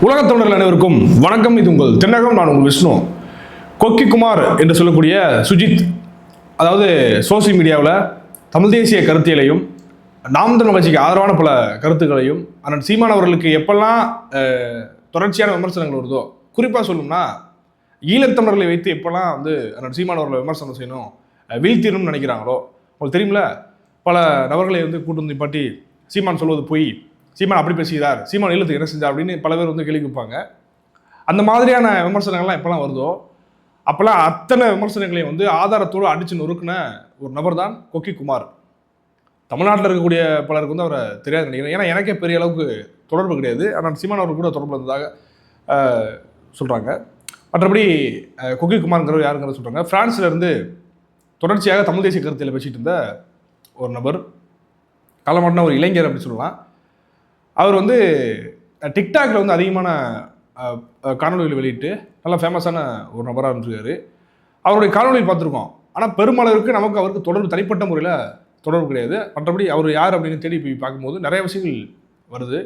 உலகத் தமிழர்கள் அனைவருக்கும் வணக்கம். இது உங்கள் தென்னகம். நான் உங்கள் விஷ்ணு. கொக்கி குமார் என்று சொல்லக்கூடிய சுஜித், அதாவது சோசியல் மீடியாவில் தமிழ் தேசிய கருத்தியலையும் நாம் தமிழ் கட்சிக்கு ஆதரவான பல கருத்துக்களையும் அண்ணன் சீமான் அவர்களுக்கு எப்பெல்லாம் தொடர்ச்சியான விமர்சனங்கள் வருதோ, குறிப்பாக சொல்லணும்னா ஈழத்தமிழர்களை வைத்து எப்பெல்லாம் அண்ணன் சீமான் அவர்களை விமர்சனம் செய்யணும், வீழ்த்திடணும்னு நினைக்கிறாங்களோ, உங்களுக்கு தெரியுமில்ல, பல நபர்களை கூட்டு வந்து நிப்பாட்டி சீமான் சொல்வது பொய், சீமான் அப்படி பேசுகிறார், சீமான் ஈழத்துக்கு என்ன செஞ்சார் அப்படின்னு பல பேர் கேள்வி கேட்பாங்க. அந்த மாதிரியான விமர்சனங்கள்லாம் எப்பெல்லாம் வருதோ அப்போல்லாம் அத்தனை விமர்சனங்களையும் ஆதாரத்தோடு அடித்து நொறுக்குன ஒரு நபர் தான் கொக்கி குமார். தமிழ்நாட்டில் இருக்கக்கூடிய பலருக்கு அவரை தெரியாது நினைக்கிறேன். ஏன்னா எனக்கே பெரிய அளவுக்கு தொடர்பு கிடையாது. ஆனால் சீமான் அவர் கூட தொடர்பு இருந்ததாக சொல்கிறாங்க. மற்றபடி கொக்கி குமார்ங்கிறவர் யாருங்கிறத சொல்கிறாங்க. பிரான்ஸ்ல இருந்து தொடர்ச்சியாக தமிழ் தேசிய கருத்தில் பேசிட்டு இருந்த ஒரு நபர், காலமாட்டின ஒரு இளைஞர் அப்படின்னு சொல்லலாம். அவர் டிக்டாக்ல அதிகமான காணொலிகள் வெளியிட்டு நல்லா ஃபேமஸான ஒரு நபராக இருந்திருக்காரு. அவருடைய காணொலிகள் பார்த்துருக்கோம். ஆனால் பெருமளவிற்கு நமக்கு அவருக்கு தொடர்பு தனிப்பட்ட முறையில் தொடர்பு கிடையாது. மற்றபடி அவர் யார் அப்படின்னு தேடி போய் பார்க்கும்போது நிறைய விஷயங்கள் வருது.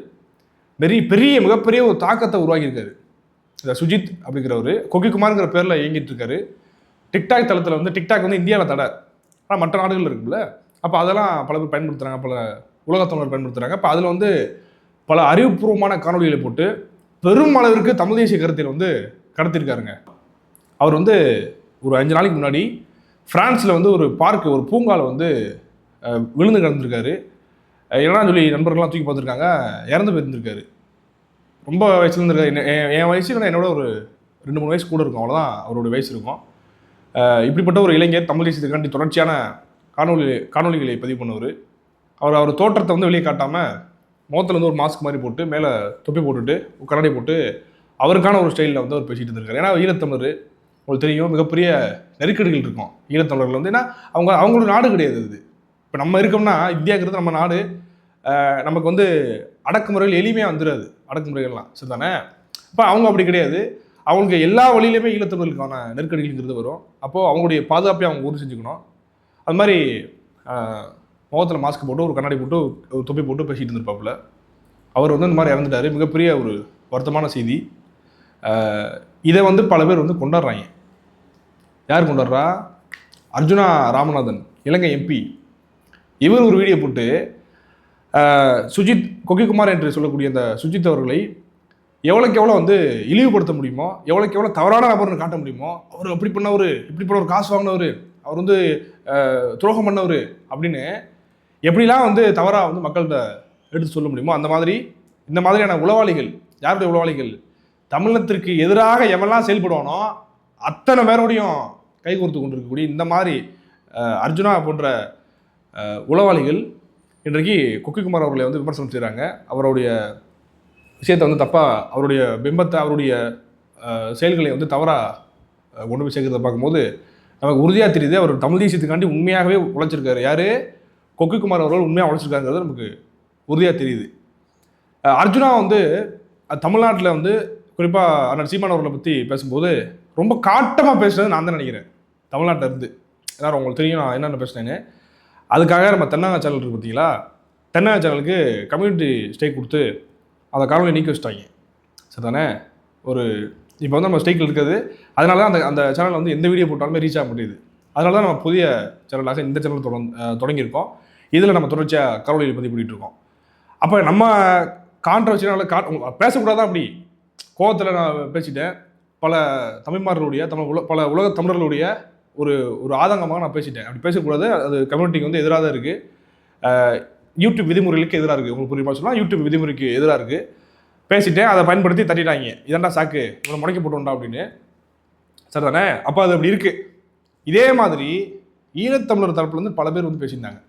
மிகப்பெரிய ஒரு தாக்கத்தை உருவாக்கியிருக்காரு இந்த சுஜித் அப்படிங்கிறவர். கொக்கி குமார்ங்கிற பேரில் இயங்கிட்டு இருக்காரு. டிக்டாக் தளத்தில் டிக்டாக் இந்தியாவில் தடை, ஆனால் மற்ற நாடுகள் இருக்குல்ல, அப்போ அதெல்லாம் பல பேர் பயன்படுத்துகிறாங்க, பல உலகத்தமிழர் பயன்படுத்துகிறாங்க. அப்போ அதில் பல அறிவுபூர்வமான காணொலிகளை போட்டு பெரும் அளவிற்கு தமிழ் தேசிய கருத்தில் கடத்திருக்காருங்க. அவர் ஒரு 5 நாளைக்கு முன்னாடி பிரான்ஸில் ஒரு பார்க்கு, ஒரு பூங்காவில் விழுந்து கிடந்திருக்காரு. என்னன்னு சொல்லி நண்பர்கள்லாம் தூக்கி பார்த்துருக்காங்க. இறந்து போயிருந்திருக்காரு. ரொம்ப வயசுல இருந்திருக்காரு. என் வயசுக்கு என்னோட ஒரு 2-3 வயசு கூட இருக்கும், அவ்வளோதான் அவருடைய வயசு இருக்கும். இப்படிப்பட்ட ஒரு இளைஞர் தமிழ் தேசியத்துக்காண்டி தொடர்ச்சியான காணொலிகளை பதிவு பண்ணவர். அவர் தோற்றத்தை வெளியே காட்டாமல் முகத்தில் ஒரு மாஸ்க் மாதிரி போட்டு மேலே தொப்பி போட்டுட்டு கண்ணாடி போட்டு அவருக்கான ஒரு ஸ்டைலில் அவர் பேசிகிட்டு இருந்திருக்காரு. ஏன்னா ஈழத்தமிழர் உங்களுக்கு தெரியும், மிகப்பெரிய நெருக்கடிகள் இருக்கும் ஈழத்தமிழர்கள். ஏன்னா அவங்களோட நாடு கிடையாது இது. இப்போ நம்ம இருக்கோம்னா இந்தியாங்கிறது நம்ம நாடு. நமக்கு அடக்குமுறைகள் எளிமையாக வந்துடாது, அடக்குமுறைகள்லாம் சரிதானே. இப்போ அவங்க அப்படி கிடையாது. அவங்களுக்கு எல்லா வழியிலுமே ஈழத்தமிழர்களுக்கான நெருக்கடிகள்ங்கிறது வரும். அப்போது அவங்களுடைய பாதுகாப்பை அவங்க உறுதி செஞ்சுக்கணும். அது மாதிரி முகத்தில் மாஸ்க் போட்டு ஒரு கண்ணாடி போட்டு ஒரு தொப்பி போட்டு பேசிகிட்டு இருந்திருப்பாப்புல. அவர் இந்த மாதிரி இறந்துட்டார். மிகப்பெரிய ஒரு வருத்தமான செய்தி. இதை பல பேர் கொண்டாடுறாங்க. யார் கொண்டாடுறா? அர்ஜுனா ராமநாதன், இலங்கை எம்பி. இவர் ஒரு வீடியோ போட்டு சுஜித், கொக்கி குமார் என்று சொல்லக்கூடிய அந்த சுஜித் அவர்களை எவ்வளோக்கு எவ்வளோ இழிவுபடுத்த முடியுமோ, எவ்வளோக்கு எவ்வளோ தவறான நபர்னு காட்ட முடியுமோ, அவர் அப்படி பண்ணவர், இப்படி பண்ணவர், காசு வாங்கினவர், அவர் துரோகம் பண்ணவர் அப்படின்னு எப்படிலாம் தவறாக மக்கள்கிட்ட எடுத்து சொல்ல முடியுமோ அந்த மாதிரி இந்த மாதிரியான உளவாளிகள், யாருடைய உளவாளிகள், தமிழகத்திற்கு எதிராக எவெல்லாம் செயல்படுவானோ அத்தனை பேரோடையும் கைகோர்த்து கொண்டிருக்கக்கூடிய இந்த மாதிரி அர்ஜுனா போன்ற உளவாளிகள் இன்றைக்கு கொக்கி குமார் அவர்களை விமர்சனம் செய்கிறாங்க. அவருடைய விஷயத்தை தப்பாக, அவருடைய பிம்பத்தை, அவருடைய செயல்களை தவறாக கொண்டு போய் சேர்க்கிறத பார்க்கும்போது நமக்கு உறுதியாக தெரியுது அவர் தமிழ் தேசியத்துக்காண்டி உண்மையாகவே உழைச்சிருக்காரு. யார்? கொக்கி குமார் அவர்கள் உண்மையாக உழைச்சிருக்காங்கிறது நமக்கு உறுதியாக தெரியுது. அர்ஜுனா தமிழ்நாட்டில் குறிப்பாக அண்ணன் சீமான் அவர்களை பற்றி பேசும்போது ரொம்ப காட்டமாக பேசுனது நான் தான் நினைக்கிறேன். தமிழ்நாட்டில் இருந்து எல்லாரும் உங்களுக்கு தெரியும் நான் என்னென்ன பேசுனேன்னு. அதுக்காக நம்ம தென்னகா சேனல் இருக்குது பார்த்தீங்களா, தென்னகா சேனலுக்கு கம்யூனிட்டி ஸ்டேக் கொடுத்து அந்த காணொலியை நீக்கி வச்சுட்டாங்க சரிதானே. ஒரு இப்போ நம்ம ஸ்டேக்கில் இருக்குது. அதனால தான் அந்த சேனலில் எந்த வீடியோ போட்டாலுமே ரீச் ஆக முடியுது. அதனால தான் நம்ம புதிய சேனலாக இந்த சேனல் தொடங்கியிருக்கோம். இதில் நம்ம தொடர்ச்சியாக காணொலியில் பதிவு பண்ணிகிட்டு இருக்கோம். அப்போ நம்ம கான்ட்ரவர்சினால பேசக்கூடாதான். அப்படி கோவத்தில் நான் பேசிட்டேன். பல தமிழ்மார்களுடைய பல உலக தமிழர்களுடைய ஒரு ஆதங்கமாக நான் பேசிட்டேன். அப்படி பேசக்கூடாது. அது கம்யூனிட்டிக்கு எதிராக தான் இருக்குது. யூடியூப் விதிமுறைகளுக்கு எதிராக இருக்குது. உங்களுக்கு புரியுமா சொல்லலாம், யூடியூப் விதிமுறைக்கு எதிராக இருக்குது. பேசிட்டேன், அதை பயன்படுத்தி தட்டிட்டாங்க. இதெண்டா சாக்கு, இவனை முடக்கி போட்டோண்டா அப்படின்னு சரிதானே. அப்போ அது அப்படி இருக்குது. இதே மாதிரி ஈழத்தமிழர் தரப்புலேருந்து பல பேர் பேசியிருந்தாங்க.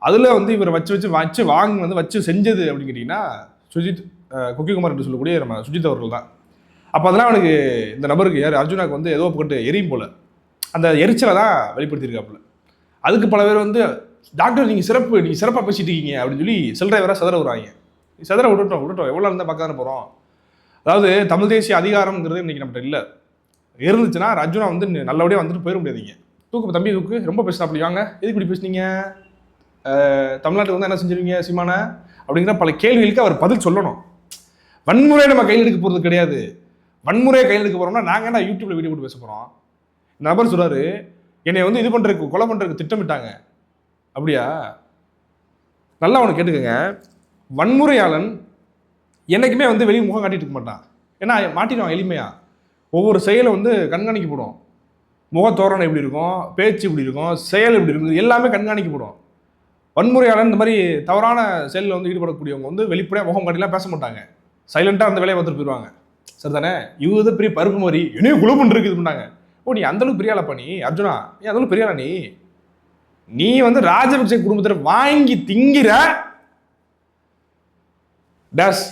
அதில் இவரை வச்சு வாங்கி வச்சு செஞ்சது அப்படின்னு கேட்டிங்கன்னா சுஜித், கொக்கி குமார் என்று சொல்லக்கூடிய நம்ம சுஜித் அவர்கள் தான். அப்போ அதெல்லாம் அவனுக்கு, இந்த நபருக்கு யார் அர்ஜுனாவுக்கு ஏதோ போட்டு எரியும் போல் அந்த எரிச்சலை தான் வெளிப்படுத்தியிருக்காப்புல. அதுக்கு பல பேர் டாக்டர் நீங்கள் சிறப்பாக பேசிட்டு இருக்கீங்க அப்படின்னு சொல்லி செல்றைவராக சதற விடுறாங்க. சதற விட்டுட்டோம் எவ்வளோ இருந்தால் பார்க்க தானே போகிறோம். அதாவது தமிழ் தேசிய அதிகாரம்ங்கிறது இன்றைக்கி நம்மகிட்ட இல்லை. இருந்துச்சுன்னா அர்ஜுனா நல்லபடியாக போயிட முடியாதீங்க. தம்பி தூக்கு, ரொம்ப பேசுனா அப்படி வாங்க, எதுக்கு இப்படி பேசுனீங்க, தமிழ்நாட்டுக்கு என்ன செஞ்சிருவீங்க சீமான அப்படிங்கிற பல கேள்விகளுக்கு அவர் பதில் சொல்லணும். வன்முறை நம்ம கையில் எடுக்க போகிறது கிடையாது. வன்முறையை கையில் எடுக்க போகிறோம்னா நாங்கள் என்ன யூடியூப்ல வீடியோ போட்டு பேச போகிறோம்? இந்த நபர் சொல்கிறாரு, என்னை வந்து இது பண்ணுறதுக்கு கொலை பண்ணுறதுக்கு திட்டமிட்டாங்க. அப்படியா? நல்லா அவனை கேட்டுக்கங்க. வன்முறையாளன் என்றைக்குமே வந்து வெளியே முகம் காட்டிட்டு இருக்க மாட்டான். ஏன்னா மாட்டிடுவான் எளிமையாக. ஒவ்வொரு செயலை வந்து கண்காணிக்கப்படும். முகத்தோரணை எப்படி இருக்கும், பேச்சு எப்படி இருக்கும், செயல் எப்படி இருக்கும், எல்லாமே கண்காணிக்கப்படும். வன்முறையாளன் இந்த மாதிரி தவறான செயலில் வந்து ஈடுபடக்கூடியவங்க வந்து வெளிப்படையாக முகம் காட்டிலாம் பேச மாட்டாங்க. சைலண்டாக அந்த வேலையை பார்த்துட்டு போயிடுவாங்க. சரி தானே? இவங்க பெரிய பருப்பு மாதிரி என்னையும் குழு பண்ணுறதுக்கு இது பண்ணாங்க. ஓ, நீ அந்தளவுக்கு பெரிய ஆளப்பா? நீ அர்ஜுனா, நீ அந்தளவுக்கு பெரிய ஆளா? நீ வந்து ராஜபக்சே குடும்பத்தில் வாங்கி திங்கிற டேஸ்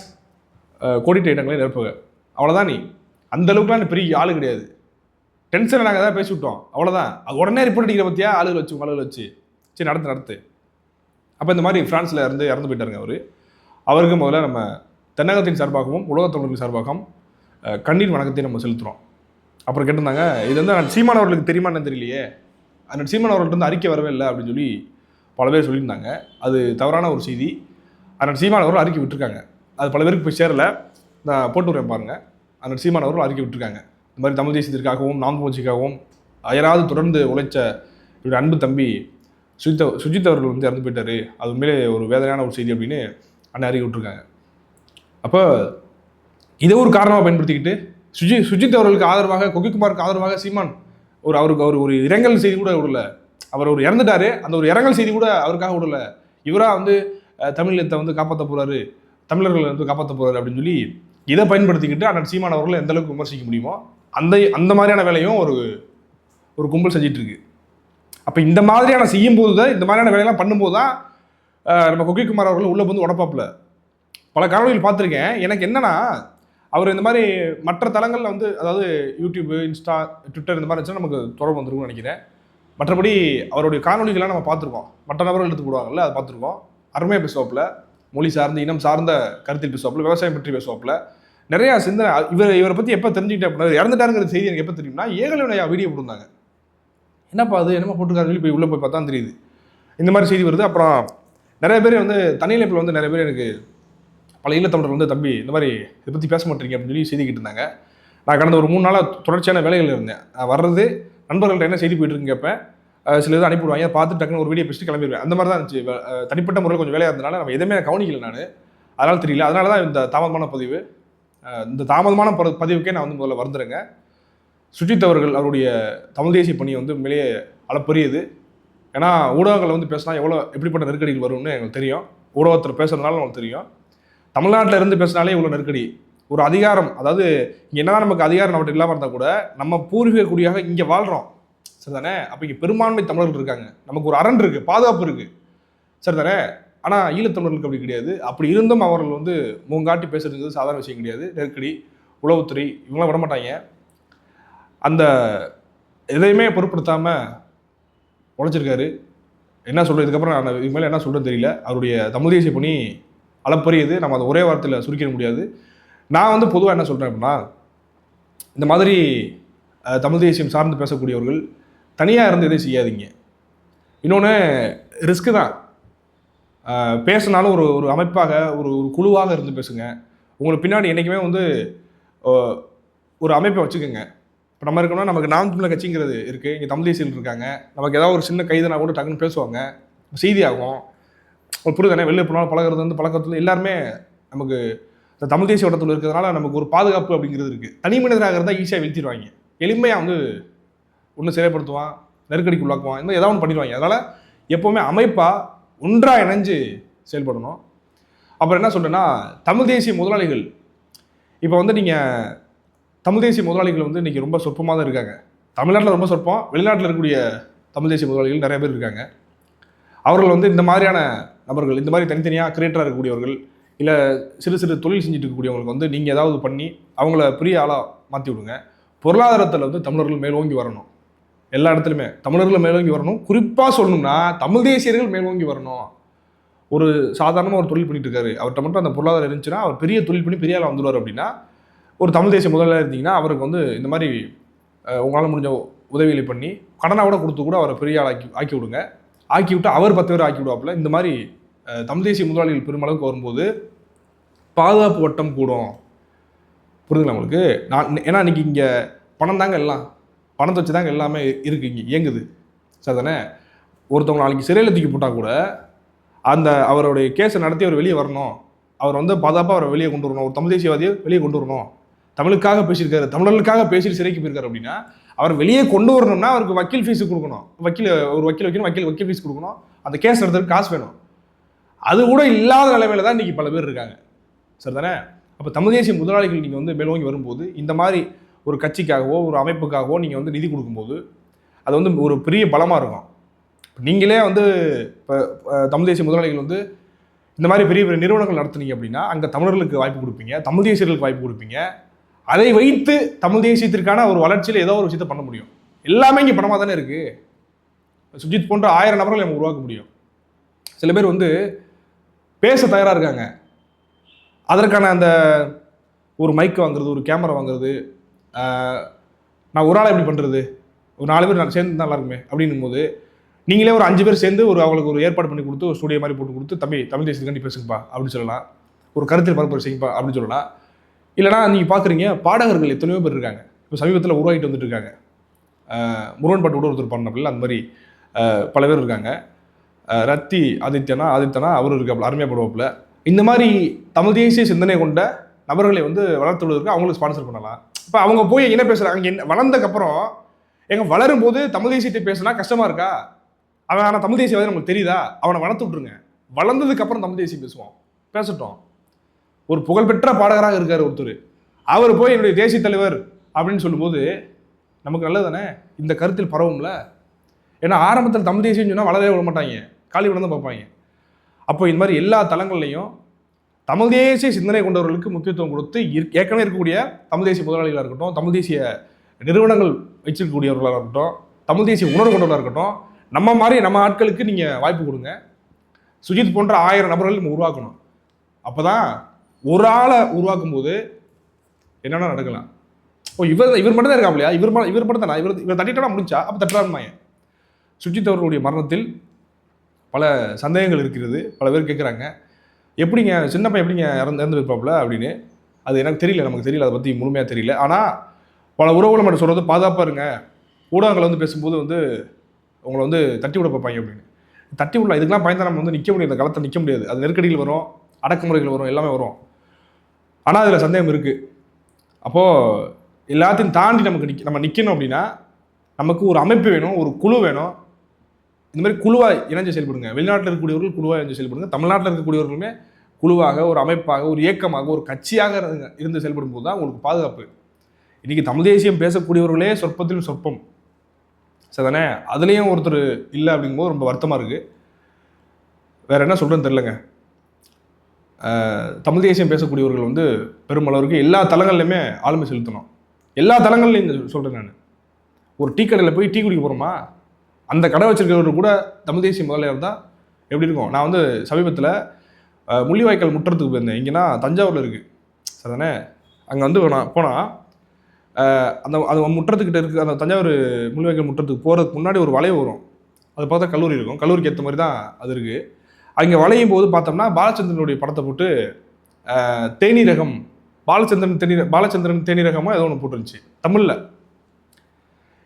கோடிட்ட இடங்களே நிரப்புக. அவ்வளோதான். நீ அந்த அளவுக்குலாம் நீ பெரிய ஆளு கிடையாது. டென்ஷனில் நாங்கள் தான் பேசி விட்டோம், அவ்வளோதான். அது உடனே ரிப்போர்ட் அடிக்கிற பற்றியா ஆளுகள் வச்சு ஆளுகள் வச்சு சரி நடத்து. அப்போ இந்த மாதிரி ஃப்ரான்ஸில் இறந்து போயிட்டாருங்க அவர். அவருக்கு முதல்ல நம்ம தென்னகத்தின் சார்பாகவும் உலகத் தமிழர்கள் சார்பாகவும் கண்ணீர் வணக்கத்தை நம்ம செலுத்துகிறோம். அப்புறம் கேட்டிருந்தாங்க, இது வந்து சீமான் அவர்களுக்கு தெரியுமான்னு தெரியலையே, அந்த சீமான் அவர்கள்ட்ட வந்து அறிக்கை வரவே இல்லை அப்படின்னு சொல்லி பல பேர் சொல்லியிருந்தாங்க. அது தவறான ஒரு செய்தி. அதனால் சீமான் அவர்கள் அறிக்கை விட்டுருக்காங்க. அது பல பேருக்கு போய் சேரலை. நான் போட்டு வரேன் பாருங்கள். அதனால் சீமான் அவர்கள் அறிக்கை விட்டுருக்காங்க. இந்த மாதிரி தமிழ் தேசியத்திற்காகவும் நாம் தமிழ்ச்சிக்காகவும் அயராது தொடர்ந்து உழைச்ச இவருடைய அன்பு தம்பி சுஜித் அவர்கள் வந்து இறந்து போயிட்டாரு, அது உண்மையிலே ஒரு வேதனையான ஒரு செய்தி அப்படின்னு அண்ணன் அறிக்கை விட்டுருக்காங்க. அப்போ இதை ஒரு காரணமாக பயன்படுத்திக்கிட்டு சுஜித் அவர்களுக்கு ஆதரவாக, கொக்கிக்குமாருக்கு ஆதரவாக சீமான் அவருக்கு ஒரு இரங்கல் செய்தி கூட விடல. அவர் ஒரு இறந்துட்டாரு, அந்த ஒரு இரங்கல் செய்தி கூட அவருக்காக விடல. இவராக வந்து தமிழத்தை வந்து காப்பாற்ற போறாரு, தமிழர்களை வந்து காப்பாற்ற போறாரு அப்படின்னு சொல்லி இதை பயன்படுத்திக்கிட்டு அண்ணன் சீமான் அவர்களை எந்த அளவுக்கு விமர்சிக்க முடியுமோ அந்த மாதிரியான வேலையும் ஒரு கும்பல் செஞ்சிட்டு இருக்கு. அப்போ இந்த மாதிரியான செய்யும் போது தான், இந்த மாதிரியான வேலையெல்லாம் பண்ணும்போது தான் நம்ம கொக்கிக்குமார் அவர்கள் உள்ளே வந்து உடப்பாப்புல. பல காணொலிகள் பார்த்துருக்கேன். எனக்கு என்னன்னா, அவர் இந்த மாதிரி மற்ற தளங்களில் வந்து, அதாவது யூடியூப், இன்ஸ்டா, ட்விட்டர் இந்த மாதிரி இருந்துச்சுன்னா நமக்கு தொடர்பு வந்துருக்கும்னு நினைக்கிறேன். மற்றபடி அவருடைய காணொலிகள்லாம் நம்ம பார்த்துருக்கோம். மற்ற நபர்கள் எடுத்து போடுவாங்கல்ல, அதை பார்த்துருக்கோம். அருமையாக பேசுவாப்புல, மொழி சார்ந்த இனம் சார்ந்த கருத்தில் பேசுவாப்புல, விவசாயம் பற்றி பேசுவாப்புல, நிறையா சிந்தனை. இவரை பற்றி எப்போ தெரிஞ்சுக்கிட்டேன் அப்படின்னா, இறந்துட்டாருங்கிற செய்தி எனக்கு எப்போ தெரியும்னா, ஏகலைவனையா வீடியோ போட்டிருந்தாங்க. என்னப்பா அது என்னமா போட்டிருக்காரு போய் உள்ளே போய் பார்த்தா தெரியுது இந்த மாதிரி செய்தி வருது. அப்புறம் நிறைய பேர் வந்து தனியிழைப்பில் வந்து நிறைய பேர் எனக்கு பல ஈழத்தமிழர்கள் வந்து, தம்பி இந்த மாதிரி இதை பற்றி பேச மாட்டீங்க அப்படின்னு சொல்லி செய்திக்கிட்டு இருந்தாங்க. நான் கடந்த ஒரு 3 நாளாக தொடர்ச்சியான வேலைகள் இருந்தேன். வர்றது நண்பர்கள்ட்ட என்ன செய்தி போயிட்டு இருக்குன்னு கேட்பேன். சில இது அனுப்பிவிடுவாங்க, பார்த்து டக்குன்னு ஒரு வீடியோ பேசிட்டு கிளம்பிடுவேன். அந்த மாதிரி தான் இருந்துச்சு. தனிப்பட்ட முறையில் கொஞ்சம் வேலையாக இருந்தனால நம்ம எதுவுமே கவனிக்கல நான், அதனால் தெரியல. அதனால தான் இந்த தாமதமான பதிவு. இந்த தாமதமான பதிவுக்கே நான் வந்து முதல்ல வந்துடுறேங்க. சுஜித் அவர்கள் அவருடைய தமிழ் தேசிய பணியை வந்து உண்மையிலேயே அளப்பரியது. ஏன்னா ஊடகங்கள் வந்து பேசினா எப்படிப்பட்ட நெருக்கடிகள் வரும்னு எங்களுக்கு தெரியும். ஊடகத்தில் பேசுறதுனால நமக்கு தெரியும். தமிழ்நாட்டில் இருந்து பேசினாலே இவ்வளோ நெருக்கடி. ஒரு அதிகாரம், அதாவது இங்கே என்னதான் நமக்கு அதிகாரம் நம்மகிட்ட இல்லாமல் இருந்தால் கூட நம்ம பூர்வீக குடியாக இங்கே வாழ்கிறோம், சரி தானே? அப்போ இங்கே பெரும்பான்மை தமிழர்கள் இருக்காங்க, நமக்கு ஒரு அரண் இருக்குது, பாதுகாப்பு இருக்குது, சரி தானே? ஆனால் ஈழத்தமிழர்களுக்கு அப்படி கிடையாது. அப்படி இருந்தும் அவர்கள் வந்து மூங்காட்டி பேசுறது சாதாரண விஷயம் கிடையாது. நெருக்கடி, உளவுத்துறை இவங்களாம் விடமாட்டாங்க. அந்த எதையுமே பொருட்படுத்தாமல் உழைச்சிருக்காரு. என்ன சொல்கிறது, இதுக்கப்புறம் நான் இது மேலே என்ன சொல்கிறேன்னு தெரியல. அவருடைய தமிழ் தேசிய பணி அளப்பரியது. நம்ம அதை ஒரே வார்த்தையில் சுருக்கிட முடியாது. நான் வந்து பொதுவாக என்ன சொல்கிறேன் அப்படின்னா, இந்த மாதிரி தமிழ் தேசியம் சார்ந்து பேசக்கூடியவர்கள் தனியாக இருந்து எதையும் செய்யாதீங்க. இன்னொன்று ரிஸ்க்கு தான். பேசினாலும் ஒரு அமைப்பாக, ஒரு குழுவாக இருந்து பேசுங்க. உங்களுக்கு பின்னாடி என்றைக்குமே வந்து ஒரு அமைப்பை வச்சுக்கோங்க. இப்போ நம்ம இருக்கோம்னா, நமக்கு நாம் தமிழர் கட்சிங்கிறது இருக்குது, இங்கே தமிழ் தேசியர்கள் இருக்காங்க. நமக்கு ஏதாவது ஒரு சின்ன கைதுனா கூட டக்குன்னு பேசுவாங்க, செய்தி ஆகும். புரியுதானே? வெளியே போனாலும் பழகிறது வந்து பழக்கத்தில் எல்லாருமே நமக்கு இந்த தமிழ் தேசிய வட்டத்தில் இருக்கிறதுனால நமக்கு ஒரு பாதுகாப்பு அப்படிங்கிறது இருக்குது. தனி மனிதராக இருந்தால் ஈஸியாக வீழ்த்திடுவாங்க, எளிமையாக வந்து ஒன்று செயல்படுத்துவான், நெருக்கடிக்கு உள்ளாக்குவான், இந்த ஏதாவது ஒன்று பண்ணிடுவாங்க. அதனால் எப்போவுமே அமைப்பாக ஒன்றாக இணைஞ்சு செயல்படணும். அப்புறம் என்ன சொல்கிறேன்னா, தமிழ் தேசிய முதலாளிகள் இப்போ வந்து நீங்கள் தமிழ் தேசிய முதலாளிகள் வந்து இன்றைக்கி ரொம்ப சொற்பமாக தான் இருக்காங்க. தமிழ்நாட்டில் ரொம்ப சொற்பம், வெளிநாட்டில் இருக்கக்கூடிய தமிழ் தேசிய முதலாளிகள் நிறைய பேர் இருக்காங்க. அவர்கள் வந்து இந்த மாதிரியான நபர்கள், இந்த மாதிரி தனித்தனியாக கிரியேட்டராக இருக்கக்கூடியவர்கள், இல்லை சிறு சிறு தொழில் செஞ்சுட்டு இருக்கக்கூடியவங்களுக்கு வந்து நீங்கள் ஏதாவது பண்ணி அவங்கள பெரிய ஆளாக மாற்றி விடுங்க. பொருளாதாரத்தில் வந்து தமிழர்கள் மேலோங்கி வரணும். எல்லா இடத்துலையுமே தமிழர்கள் மேலோங்கி வரணும். குறிப்பாக சொல்லணும்னா தமிழ் தேசியர்கள் மேலோங்கி வரணும். ஒரு சாதாரணமாக ஒரு தொழில் பண்ணிட்டு இருக்காரு, அவர்கிட்ட மட்டும் அந்த பொருளாதாரம் இருந்துச்சுன்னா அவர் பெரிய தொழில் பண்ணி பெரிய ஆளாக வந்துடுவார். அப்படின்னா ஒரு தமிழ் தேசிய முதலாளியாக இருந்தீங்கன்னா அவருக்கு வந்து இந்த மாதிரி உங்களால் முடிஞ்ச உதவிகளை பண்ணி கடனாக கூட கொடுத்து கூட அவரை பெரிய ஆளாக்கி ஆக்கி விடுங்க. ஆக்கி விட்டு அவர் 10 பேர் ஆக்கி விடுவாப்புல. இந்த மாதிரி தமிழ் தேசிய முதலாளிகள் பெருமளவுக்கு வரும்போது பாதுகாப்பு வட்டம் கூடும். புரியுதுங்களா உங்களுக்கு? ஏன்னா இன்னைக்கு இங்கே பணம் தாங்க எல்லாம், பணத்தை வச்சு தாங்க எல்லாமே இருக்குது, இங்கே இயங்குது. சார் தானே? ஒருத்தவங்க நாளைக்கு சிறையில் தூக்கி போட்டால் கூட அந்த அவருடைய கேஸை நடத்தி அவர் வெளியே வரணும், அவர் பாதுகாப்பாக அவரை வெளியே கொண்டு வரணும், ஒரு தமிழ் தேசியவாதியை வெளியே கொண்டு வரணும். தமிழுக்காக பேசியிருக்காரு, தமிழர்களுக்காக பேசிட்டு சிறைக்கு போயிருக்காரு அப்படின்னா அவர் வெளியே கொண்டு வரணும்னா அவருக்கு வக்கீல் ஃபீஸு கொடுக்கணும், ஒரு வக்கீல் வைக்கணும், வக்கீல் ஃபீஸ் கொடுக்கணும், அந்த கேஸ் நடத்துறதுக்கு காசு வேணும். அது கூட இல்லாத நிலைமையில தான் இன்னைக்கு பல பேர் இருக்காங்க. சார் தானே? அப்போ தமிழ் தேசிய முதலாளிகள் நீங்கள் மேலோங்கி வரும்போது இந்த மாதிரி ஒரு கட்சிக்காகவோ ஒரு அமைப்புக்காகவோ நீங்கள் நிதி கொடுக்கும்போது அது ஒரு பெரிய பலமாக இருக்கும். நீங்களே இப்போ தமிழ் தேசிய முதலாளிகள் இந்த மாதிரி பெரிய பெரிய நிறுவனங்கள் நடத்துனீங்க அப்படின்னா அங்கே தமிழர்களுக்கு வாய்ப்பு கொடுப்பீங்க, தமிழ் தேசியர்களுக்கு வாய்ப்பு கொடுப்பீங்க. அதை வைத்து தமிழ் தேசியத்திற்கான ஒரு வளர்ச்சியில் ஏதோ ஒரு விஷயத்தை பண்ண முடியும். எல்லாமே இங்கே பணமாக தானே இருக்குது. சுஜித் போன்ற 1000 நபர்களை நம்ம உருவாக்க முடியும். சில பேர் பேச தயாராக இருக்காங்க, அதற்கான அந்த ஒரு மைக் வாங்குறது, ஒரு கேமரா வாங்குறது, நான் ஒரு ஆளை எப்படி பண்ணுறது, ஒரு 4 பேர் நான் சேர்ந்து நல்லா இருக்குமே அப்படின்னும் போது நீங்களே ஒரு 5 பேர் சேர்ந்து அவங்களுக்கு ஒரு ஏற்பாடு பண்ணி கொடுத்து ஒரு ஸ்டூடியோ மாதிரி போட்டு கொடுத்து, தம்பி தமிழ் தேசியத்துக்காண்டி பேசுங்கப்பா அப்படின்னு சொல்லலாம், ஒரு கருத்தில் பரப்புரை செய்யுப்பா அப்படின்னு சொல்லலாம். இல்லைனா நீங்கள் பார்க்குறீங்க பாடகர்கள் எத்தனையோ பேர் இருக்காங்க, இப்போ சமீபத்தில் உருவாகிட்டு வந்துட்டு இருக்காங்க. முருகன் பாட்டு கூட ஒருத்தர் பண்ணப்பில்ல, அந்த மாதிரி பல பேர் இருக்காங்க. ரத்தி ஆதித்யனா அவரும் இருக்காப்புல, அருமையாக படுவாப்புல. இந்த மாதிரி தமிழ் தேசிய சிந்தனை கொண்ட நபர்களை வளர்த்துவதற்கு அவங்களுக்கு ஸ்பான்சர் பண்ணலாம். இப்போ அவங்க போய் என்ன பேசுகிறாங்க, அங்கே வளர்ந்ததுக்கப்புறம் வளரும் போது தமிழ் தேசியத்தை பேசினா கஷ்டமாக இருக்கா? அவன் ஆனால் தமிழ் தேசியவாதி நமக்கு தெரியுதா? அவனை வளர்த்து விட்ருங்க, வளர்ந்ததுக்கப்புறம் தமிழ் தேசியம் பேசட்டும். ஒரு புகழ்பெற்ற பாடகராக இருக்கார் ஒருத்தர், அவர் போய் என்னுடைய தேசிய தலைவர் அப்படின்னு சொல்லும்போது நமக்கு நல்லது தானே, இந்த கருத்தில் பரவும்ல. ஏன்னா ஆரம்பத்தில் தமிழ் தேசியம் சொன்னால் வளரவே விட மாட்டாங்க, காலி விட தான் பார்ப்பாங்க. அப்போ இந்த மாதிரி எல்லா தளங்கள்லையும் தமிழ் தேசிய சிந்தனை கொண்டவர்களுக்கு முக்கியத்துவம் கொடுத்து ஏற்கனவே இருக்கக்கூடிய தமிழ் தேசிய முதலாளிகளாக இருக்கட்டும், தமிழ் தேசிய நிறுவனங்கள் வச்சிருக்கக்கூடியவர்களாக இருக்கட்டும், தமிழ் தேசிய உணர்வு கொண்டவர்களாக இருக்கட்டும், நம்ம மாதிரி நம்ம ஆட்களுக்கு நீங்கள் வாய்ப்பு கொடுங்க. சுஜித் போன்ற 1000 நபர்கள் நம்ம உருவாக்கணும். அப்போ தான் ஒரு ஆளை உருவாக்கும் போது என்னென்னா நடக்கலாம். இவர் மட்டும் தான் இருக்காப்லையா, இவர் மட்டும் தானா, இவர் தட்டிட்டா முடிஞ்சா அப்போ தட்டுறாருமாங்க. சுஜித் அவர்களுடைய மரணத்தில் பல சந்தேகங்கள் இருக்கிறது. பல பேர் கேட்குறாங்க, எப்படிங்க சின்ன பையன் எப்படிங்க இறந்து இருப்பாப்புல அப்படின்னு. அது எனக்கு தெரியல, நமக்கு தெரியல, அதை பற்றி முழுமையாக தெரியல. ஆனால் பல உறவுகளை மட்டும் சொல்கிறது, பாதுகாப்பாக இருங்க, ஊடகங்கள் பேசும்போது உங்களை தட்டி விட பார்ப்பாங்க அப்படின்னு. தட்டி விடலாம், இதுக்கெல்லாம் பயந்தா நம்ம நிற்க முடியாது, இந்த காலத்தில் நிற்க முடியாது. அது நெருக்கடிகள் வரும், அடக்குமுறைகள் வரும், எல்லாமே வரும். ஆனால் அதில் சந்தேகம் இருக்குது. அப்போது எல்லாத்தையும் தாண்டி நம்ம நிற்கணும் அப்படின்னா நமக்கு ஒரு அமைப்பு வேணும், ஒரு குழு வேணும். இந்த மாதிரி குழுவாக இணைஞ்சு செயல்படுங்க. வெளிநாட்டில் இருக்கக்கூடியவர்கள் குழுவாக இணைஞ்சு செயல்படுங்க. தமிழ்நாட்டில் இருக்கக்கூடியவர்களுமே குழுவாக, ஒரு அமைப்பாக, ஒரு இயக்கமாக, ஒரு கட்சியாக இருந்து செயல்படும் போது தான் உங்களுக்கு பாதுகாப்பு. இன்றைக்கி தமிழ் தேசியம் பேசக்கூடியவர்களே சொற்பத்தில் சொற்பம் சரிதானே, அதுலேயும் ஒருத்தர் இல்லை அப்படிங்கும்போது ரொம்ப வருத்தமாக இருக்குது. வேறு என்ன சொல்கிறேன்னு தெரிலங்க. தமிழ் தேசியம் பேசக்கூடியவர்கள் பெருமளவுக்கு எல்லா தளங்கள்லையுமே ஆளுமை செலுத்தணும். எல்லா தளங்கள்லையும் சொல்கிறேன் நான். ஒரு டீ கடையில் போய் டீ குடிக்க போகிறோமா, அந்த கடை வச்சிருக்கிறவர்கள் கூட தமிழ் தேசிய முதலாளியாக இருந்தால் எப்படி இருக்கும்? நான் சமீபத்தில் முள்ளிவாய்க்கால் முற்றத்துக்கு போயிருந்தேன். இங்கேனா தஞ்சாவூரில் இருக்குது சரிதானே. அங்கே நான் போனால் அந்த முற்றத்துக்கிட்ட இருக்குது, அந்த தஞ்சாவூர் முள்ளிவாய்க்கால் முற்றத்துக்கு போகிறதுக்கு முன்னாடி ஒரு வளைவு வரும். அது பார்த்தா கல்லூரி இருக்கும், கல்லூரிக்கு ஏற்ற மாதிரி தான் அது இருக்குது. அங்கே வளையும் போது பார்த்தோம்னா பாலச்சந்திரனுடைய படத்தை போட்டு தேனீரகம், பாலச்சந்திரன் தேனீரகமாக ஏதோ ஒன்று போட்டுருந்துச்சு தமிழில்.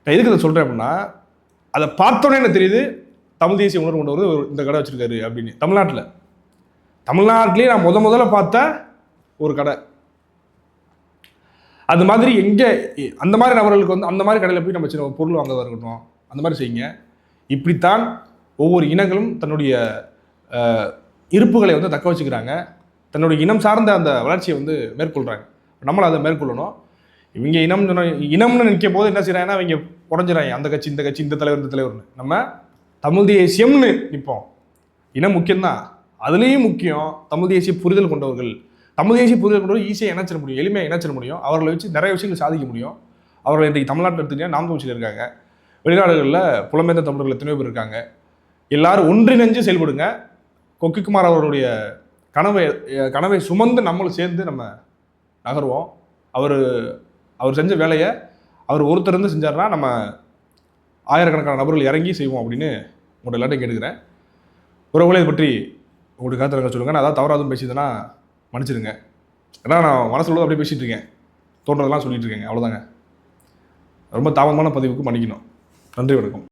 நான் எதுக்கு அதை சொல்கிறேன் அப்படின்னா, அதை பார்த்தோன்னே எனக்கு தெரியுது தமிழ் தேசிய உணர்வு கொண்டு வந்து இந்த கடை வச்சுருக்காரு அப்படின்னு. தமிழ்நாட்டிலேயே நான் முதல்ல பார்த்த ஒரு கடை. அது மாதிரி எங்கே அந்த மாதிரி நபர்களுக்கு அந்த மாதிரி கடையில் போய் நம்ம சின்ன பொருள் வாங்குறதா இருக்கட்டும், அந்த மாதிரி செய்யுங்க. இப்படித்தான் ஒவ்வொரு இனங்களும் தன்னுடைய இருப்புகளை தக்க வச்சுக்கிறாங்க, தன்னுடைய இனம் சார்ந்த அந்த வளர்ச்சியை மேற்கொள்கிறாங்க. நம்மளும் அதை மேற்கொள்ளணும். இவங்க இனம்னு நிற்கும் போது என்ன செய்யறாங்கன்னா இவங்க உடஞ்சிடறாங்க, அந்த கட்சி இந்த கட்சி, இந்த தலைவர் இந்த தலைவர்னு. நம்ம தமிழ் தேசியம்னு நிற்போம். இனம் முக்கியம்தான், அதுலேயும் முக்கியம் தமிழ் தேசிய புரிதல் கொண்டவர்கள். தமிழ் தேசிய புரிதல் கொண்டவர்கள் ஈஸியாக இணைச்சிட முடியும், எளிமையாக இணைச்சிட முடியும். அவர்களை வச்சு நிறைய விஷயங்கள் சாதிக்க முடியும். அவர்கள் இன்றைக்கு தமிழ்நாட்டில் எடுத்துக்கிட்டீங்கன்னா நாம் தமிழ்ச்சியில் இருக்காங்க, வெளிநாடுகளில் புலம்பெயர்ந்த தமிழர்கள் எத்தனையோ பேர் இருக்காங்க. எல்லாரும் ஒன்றிணைஞ்சு செயல்படுங்க. கொக்கிக்குமார் அவர்களுடைய கனவை சுமந்து நம்மளும் சேர்ந்து நம்ம நகர்வோம். அவர் செஞ்ச வேலையை அவர் ஒருத்தர் இருந்து செஞ்சார்னா நம்ம ஆயிரக்கணக்கான நபர்கள் இறங்கி செய்வோம் அப்படின்னு உங்களோட எல்லாத்தையும் கேட்டுக்கிறேன். உறவுகளை பற்றி உங்களுக்கு கருத்து சொல்லுங்கள். நான் அதாவது தவறாதும் பேசியதுன்னா மன்னிச்சிடுங்க. ஏன்னா நான் மனசுல அப்படியே பேசிகிட்டு இருக்கேன், தோன்றதெல்லாம் சொல்லிட்டு இருக்கேங்க, அவ்வளோதாங்க. ரொம்ப தாமதமான பதிவுக்கு மன்னிக்கணும். நன்றி, வணக்கம்.